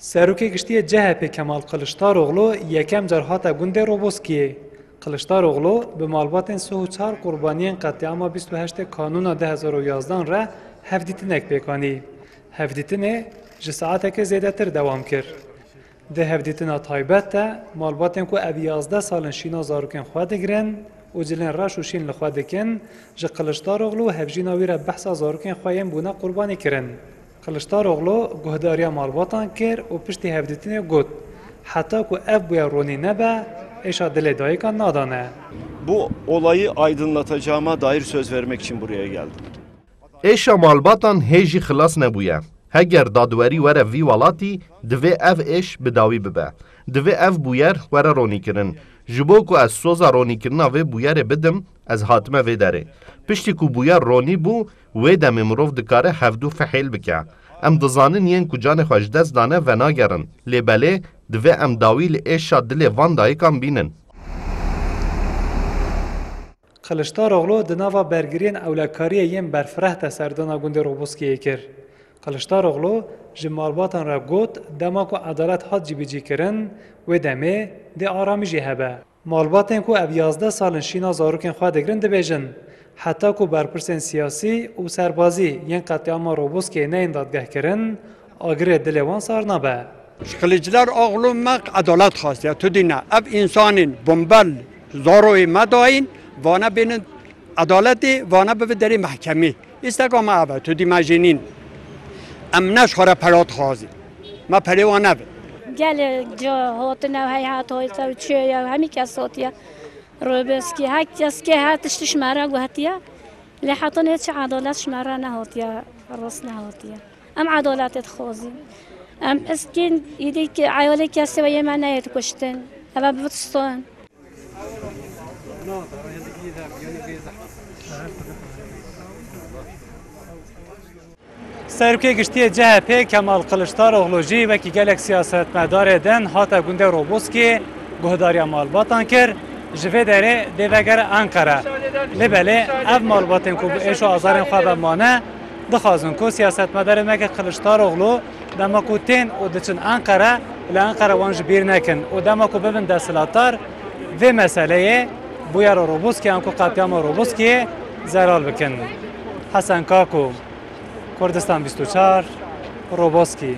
سروکی گشتی CHP کمال کلشتاروغلو یکم جرحات گنده روبوسکیه. کلشتاروغلو به مالباتن 34 قربانیان قطعام 28 کانون 2011 را هفدیتنک بکانی. هفدیتنه جساعت که زیاده تر دوام کرد. ده هفدیتنا تایبت تا مالباتن کو اب 11 سالن شینا زاروکن خواده گرن و جلن راش و شین لخواده کن جه کلشتاروغلو هفجینا ویره بحثا زاروکن خواهیم بونا قربانی کرن. کلشتاروغلو گهداریا مالباتان کر و پشتی هفدیتنه گوت. حتی که ev buya roni nebe, eşa dile dayıkan nadane. Bu olayı aydınlatacağıma dair söz vermek için buraya geldim. Eşa malbatan hêjî xilas nebûye. Heger dadwerî were vî welatî, divê ev êş bidawî bibe. Divê ev bûyer were ronîkirin. Ji bo ku ez soza ronîkirina vê bûyerê bidim, ez hatime vê derê. Piştî ku bûyer ronî bû, wê demê mirov dikare hevdû fihêl bike. Em dizanin yên ku canê xwe ji dest dane ve nagerin. Lêbelê divê em dawî li êşa dilê van dayikan bînin. Kılıçdaroğlu di nava bergiriyên ewlekariyê yên berfireh te serdana gundê Roboskiyê kir. Kılıçdaroğlu ji malbatan re got dema ku edalet hat cibicîkirin wê demê dê aramî jî hebe. Malbatên ku ev 11 salin şîna zarokên xwe digirin dibêjin. Heta ku berpirsên siyasî û serbazî yên qetiyama Roboskiyê neyên dadgehkirin, agirê dilê wan sar nabe. Kılıçdaroğlu mek adalet xwastiye. Tu dîne ev insanên bombel zaroyê me dayîn vana bênin adaletê vana bibe derê mehkemê. İsteka me ev e tu dî me jînîn. Em neş xwe re perat xwazîn. Me perê wan nebe. Gelek ca hatine hey hat hoyta çöya hemî kes hatiye. Roboski her kes ke hat tişmara gohtiye. Li hatun hiç adalet şmara ne hatiye. Ras ne hatiye. Em adalet xwazîn. Em eskin yedik ayolê kesê ve yemenê kuştin. Heva bivston. Serokê giştiyê CHP Kemal Kılıçdaroğlu jî wekî gelek siyasetmedarê din hate gundê Roboskiyê guhdariya malbatan kir ji vê derê dê vegere Ankara. Lêbelê ev malbatên ku bi êş û azarên xwe ve mane dixwazin ku siyasetmedarê wekî Kılıçdaroğlu dema ku tên û diçin Ankara li Ankara wan ji bîr nekin û dema ku bibin desthilatdar vê meseleyê bûyera Roboskiyan ku qetiyama Roboskiyê zeral bikin. Hesen Kaku Kurdistan 24 Roboski